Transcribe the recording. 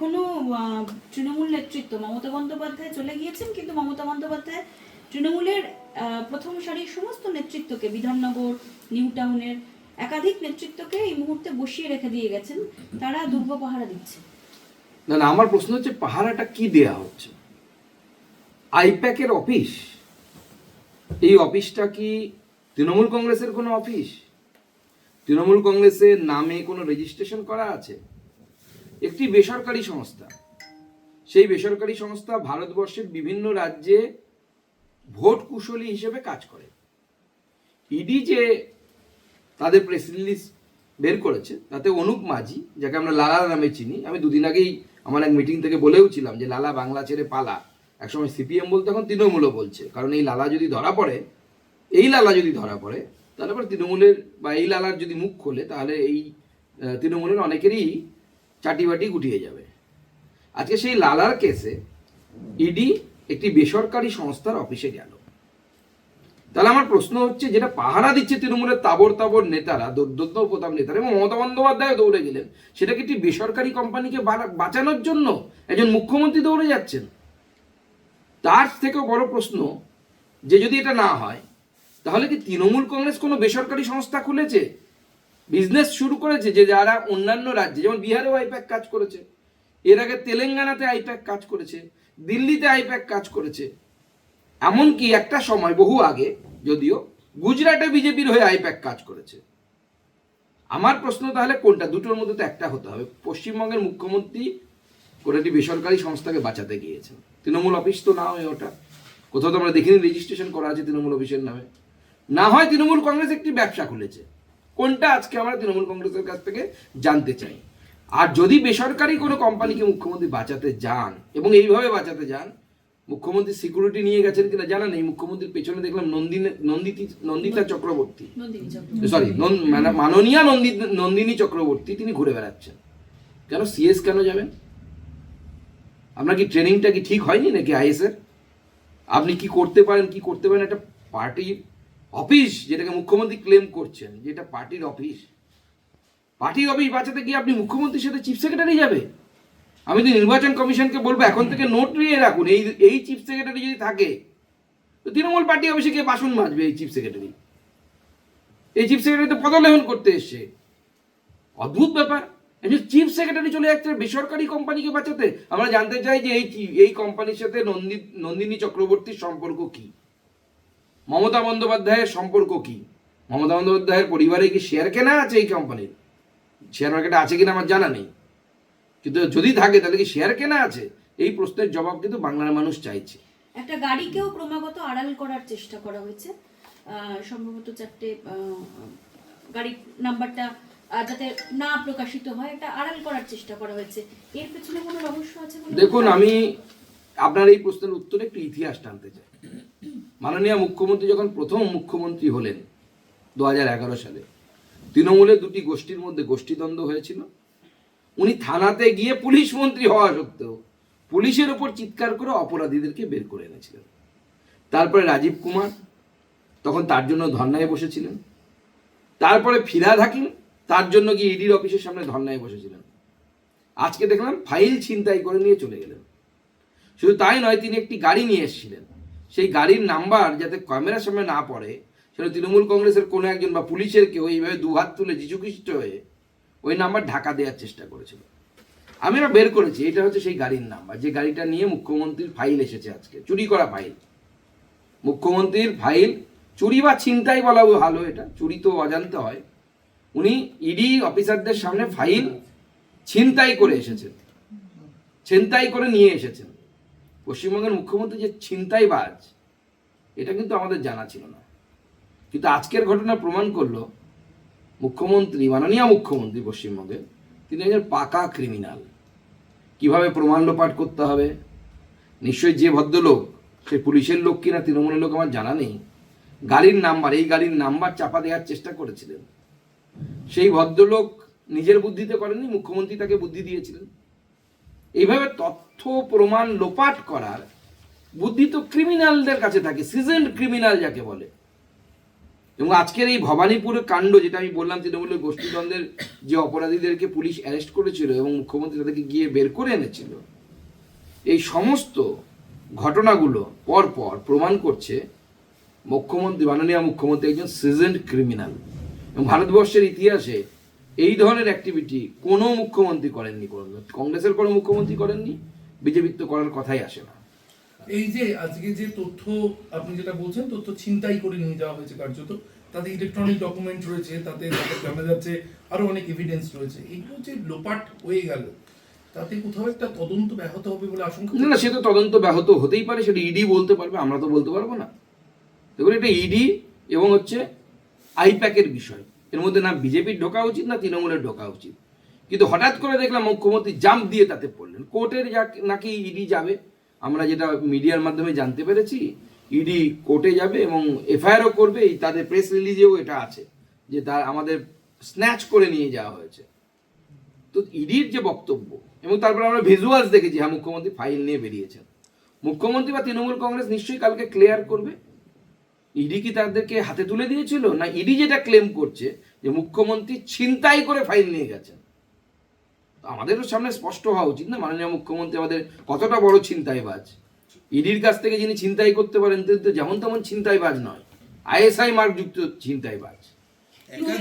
এখনো তৃণমূল নেতৃত্ব মমতা বন্দ্যোপাধ্যায় চলে গিয়েছেন, কিন্তু মমতা বন্দ্যোপাধ্যায় তৃণমূলের প্রথম সারির সমস্ত নেতৃত্বকে, বিধাননগর, নিউ টাউনের একাধিক নেতৃত্বকে এই মুহূর্তে বসিয়ে রেখে দিয়ে গেছেন। তারা দুর্গ পাহারা দিচ্ছে। না না, আমার প্রশ্ন হচ্ছে পাহারাটা কি দেয়া হচ্ছে? আইপ্যাকের অফিস, এই অফিসটা কি তৃণমূল কংগ্রেসের কোনো অফিস? তৃণমূল কংগ্রেসের নামে কোনো রেজিস্ট্রেশন করা আছে? একটি বেসরকারি সংস্থা, সেই বেসরকারি সংস্থা ভারতবর্ষের বিভিন্ন রাজ্যে ভোট কুশলী হিসেবে কাজ করে। ইডি যে তাদের প্রেস রিলিজ বের করেছে তাতে অনুপ মাঝি, যাকে আমরা লালা নামে চিনি, আমি দুদিন আগেই আমার এক মিটিং থেকে বলেও ছিলাম যে লালা বাংলা ছেড়ে পালা, একসময় সিপিএম বলতে এখন তৃণমূলও বলছে, কারণ এই লালা যদি ধরা পড়ে, তাহলে আবার তৃণমূলের বা এই লালার যদি মুখ খোলে তাহলে এই তৃণমূলের অনেকেরই চাটিবাটি গুটিয়ে যাবে। আজকে সেই লালার কেসে ইডি একটি বেসরকারি সংস্থার অফিসে গেল। তাহলে আমার প্রশ্ন হচ্ছে, যেটা পাহারা দিচ্ছে তৃণমূলের তাবড় নেতারা, দুর্দন্ত প্রতাপ নেতারা, এবং মমতা বন্দ্যোপাধ্যায় দৌড়ে গেলেন, সেটা কি একটি বেসরকারি কোম্পানিকে বাঁচানোর জন্য একজন মুখ্যমন্ত্রী দৌড়ে যাচ্ছেন? তার থেকেও বড় প্রশ্ন, যে যদি এটা না হয় তাহলে কি তৃণমূল কংগ্রেস কোনো বেসরকারি সংস্থা খুলেছে, বিজনেস শুরু করেছে, যে যারা অন্যান্য রাজ্যে, যেমন বিহারেও আইপ্যাক কাজ করেছে, এর আগে তেলেঙ্গানাতে আইপ্যাক কাজ করেছে, দিল্লিতে আইপ্যাক কাজ করেছে, এমনকি একটা সময় বহু আগে যদিও গুজরাটে বিজেপির হয়ে আইপ্যাক কাজ করেছে। আমার প্রশ্ন তাহলে কোনটা? দুটোর মধ্যে তো একটা হতে হবে। পশ্চিমবঙ্গের মুখ্যমন্ত্রী করে একটি বেসরকারি সংস্থাকে বাঁচাতে গিয়েছেন, তৃণমূল অফিস তো না হয় ওটা, কোথাও তো আমরা দেখিনি রেজিস্ট্রেশন করা আছে তৃণমূল অফিসের নামে। না হয় তৃণমূল কংগ্রেস একটি ব্যবসা খুলেছে, কোনটা আজকে আমরা তৃণমূল কংগ্রেসের কাছ থেকে জানতে চাই। আর যদি বেসরকারি কোনো কোম্পানিকে মুখ্যমন্ত্রী বাঁচাতে যান এবং এইভাবে বাঁচাতে যান, মুখ্যমন্ত্রী সিকিউরিটি নিয়ে গেছেন কিনা জানা নেই। মুখ্যমন্ত্রীর পেছনে দেখলাম নন্দিতা চক্রবর্তী, সরি মাননীয়া নন্দিনী চক্রবর্তী, তিনি ঘুরে বেড়াচ্ছেন। কেন সিএস কেন যাবেন? আপনার কি ট্রেনিংটা কি ঠিক হয়নি নাকি আইএসের? আপনি কি করতে পারেন কি করতে পারেন, একটা পার্টির অফিস যেটাকে মুখ্যমন্ত্রী ক্লেম করছেন যে এটা পার্টির অফিস, পার্টির অফিস বাঁচাতে গিয়ে আপনি মুখ্যমন্ত্রীর সাথে চিফ সেক্রেটারি যাবে? আমি তো নির্বাচন কমিশনকে বলবো এখন থেকে নোট নিয়ে রাখুন, এই চিফ সেক্রেটারি যদি থাকে তো তৃণমূল পার্টি অফিসে গিয়ে বাসন মাজবে এই চিফ সেক্রেটারি। এই চিফ সেক্রেটারি তো পদলেহন করতে এসছে, অদ্ভুত ব্যাপার। চিফ সেক্রেটারি চলে যাচ্ছে বেসরকারি কোম্পানিকে বাঁচাতে। আমরা জানতে চাই যে এই কোম্পানির সাথে নন্দিনী চক্রবর্তীর সম্পর্ক কি, মমতা বন্দ্যোপাধ্যায়ের সম্পর্ক কি, মমতা বন্দ্যোপাধ্যায়ের পরিবারে কি শেয়ার কেনা আছে এই কোম্পানির? শেয়ার মার্কেটে আছে কিনা আমার জানা নেই, কিন্তু যদি থাকে তাহলে কি শেয়ার কেনা আছে? এই প্রশ্নের জবাব কিন্তু বাংলার মানুষ চাইছে। একটা গাড়িকেও ক্রমাগত আড়াল করার চেষ্টা করা হয়েছে, সম্ভবত 4টে গাড়ির নাম্বারটা যাতে না প্রকাশিত হয়, এটা আড়াল করার চেষ্টা করা হয়েছে। এর পেছনে কোনো রহস্য আছে? দেখুন, আমি আপনার এই প্রশ্নের উত্তরে একটু ইতিহাস টানতে চাই। মাননীয় মুখ্যমন্ত্রী যখন প্রথম মুখ্যমন্ত্রী হলেন 2011 সালে, তৃণমূলের দুটি গোষ্ঠীর মধ্যে গোষ্ঠীদ্বন্দ্ব হয়েছিল। উনি থানাতে গিয়ে পুলিশ মন্ত্রী হওয়া সত্ত্বেও পুলিশের ওপর চিৎকার করে অপরাধীদেরকে বের করে এনেছিলেন। তারপরে রাজীব কুমার তখন তার জন্য ধর্নায় বসেছিলেন। তারপরে ফিরহাদ হাকিম তার জন্য গিয়ে ইডির অফিসের সামনে ধর্নায় বসেছিলেন। আজকে দেখলাম ফাইল ছিনতাই করে নিয়ে চলে গেলেন। শুধু তাই নয়, তিনি একটি গাড়ি নিয়ে এসেছিলেন, সেই গাড়ির নাম্বার যাতে ক্যামেরার সামনে না পড়ে, সেটা তৃণমূল কংগ্রেসের কোনো একজন বা পুলিশের কেউ এইভাবে দুহাত তুলে যিশুখ্রিস্ট হয়ে ওই নাম্বার ঢাকা দেওয়ার চেষ্টা করেছিল। আমি না বের করেছি, এটা হচ্ছে সেই গাড়ির নাম্বার, যে গাড়িটা নিয়ে মুখ্যমন্ত্রীর ফাইল এসেছে আজকে, চুরি করা ফাইল। মুখ্যমন্ত্রীর ফাইল চুরি বা ছিনতাই বলা ভালো, এটা চুরি তো অজান্তে হয়। উনি ইডি অফিসারদের সামনে ফাইল ছিনতাই করে এসেছেন, ছিনতাই করে নিয়ে এসেছেন। পশ্চিমবঙ্গের মুখ্যমন্ত্রী যে ছিনতাইবাজ, এটা কিন্তু আমাদের জানা ছিল না। কিন্তু আজকের ঘটনা প্রমাণ করলো মুখ্যমন্ত্রী, মাননীয় মুখ্যমন্ত্রী পশ্চিমবঙ্গে, তিনি একজন পাকা ক্রিমিনাল। কিভাবে প্রমাণ লোপাট করতে হবে, নিশ্চয়ই যে ভদ্রলোক, সে পুলিশের লোক কিনা তৃণমূলের লোক আমার জানা নেই, গাড়ির নাম্বার, এই গাড়ির নাম্বার চাপা দেওয়ার চেষ্টা করেছিলেন। সেই ভদ্রলোক নিজের বুদ্ধিতে করেননি, মুখ্যমন্ত্রী তাকে বুদ্ধি দিয়েছিলেন। এইভাবে তথ্য প্রমাণ লোপাট করার বুদ্ধি তো ক্রিমিনালদের কাছে থাকে, সিজনড ক্রিমিনাল যাকে বলে। এবং আজকের এই ভবানীপুরের কাণ্ড, যেটা আমি বললাম তৃণমূলের গোষ্ঠীদ্বন্দ্বের যে অপরাধীদেরকে পুলিশ অ্যারেস্ট করেছিল এবং মুখ্যমন্ত্রী তাদেরকে গিয়ে বের করে এনেছিল, এই সমস্ত ঘটনাগুলো পর পর প্রমাণ করছে মুখ্যমন্ত্রী, মাননীয় মুখ্যমন্ত্রী একজন সিজেন্ড ক্রিমিনাল। এবং ভারতবর্ষের ইতিহাসে এই ধরনের অ্যাক্টিভিটি কোনো মুখ্যমন্ত্রী করেননি, কংগ্রেসের কোনো মুখ্যমন্ত্রী করেননি, বিজেপির তো করার কথাই আসে না। এই যে আজকে যে তথ্য আপনি যেটা বলছেন, তথ্য ছিনতাই করে নিয়ে যাওয়া হয়েছে কার্যত, তাতে ইলেকট্রনিক ডকুমেন্ট রয়েছে, তাতে জানা যাচ্ছে আরো অনেক এভিডেন্স রয়েছে, এগুলো যে লোপাট হয়ে গেল, তাতে কোথাও একটা তদন্ত ব্যাহত হবে বলে আশঙ্কা না না, সে তো তদন্ত ব্যাহত হতেই পারে, সেটা ইডি বলতে পারবে, আমরা তো বলতে পারবো না। দেখুন, এটা ইডি এবং হচ্ছে আইপ্যাকের বিষয়, এর মধ্যে না বিজেপির ঢোকা উচিত না তৃণমূলের ঢোকা উচিত। কিন্তু হঠাৎ করে দেখলাম মুখ্যমন্ত্রী জাম্প দিয়ে তাতে পড়লেন। কোর্টের নাকি ইডি যাবে, আমরা যেটা মিডিয়ার মাধ্যমে জানতে পেরেছি, ইডি কোর্টে যাবে এবং এফআইআরও করবে। এই তাদের প্রেস রিলিজেও এটা আছে যে তার আমাদের স্ন্যাচ করে নিয়ে যাওয়া হয়েছে। তো ইডির যে বক্তব্য, এবং তারপরে আমরা ভিজুয়ালস দেখেছি, হ্যাঁ মুখ্যমন্ত্রী ফাইল নিয়ে বেরিয়েছেন। মুখ্যমন্ত্রী বা তৃণমূল কংগ্রেস নিশ্চয়ই কালকে ক্লিয়ার করবে ইডি কি তাদেরকে হাতে তুলে দিয়েছিল, না ইডি যেটা ক্লেম করছে যে মুখ্যমন্ত্রী ছিনতাই করে ফাইল নিয়ে গেছেন। তো আমাদেরও সামনে স্পষ্ট হওয়া উচিত না মাননীয় মুখ্যমন্ত্রী আমাদের কতটা বড় ছিনতাইবাজ। ইডির কাছ থেকে যিনি ছিনতাই করতে পারেন তিনি তো যেমন তেমন ছিনতাইবাজ নয়, আইএসআই মার্কযুক্ত ছিনতাইবাজ।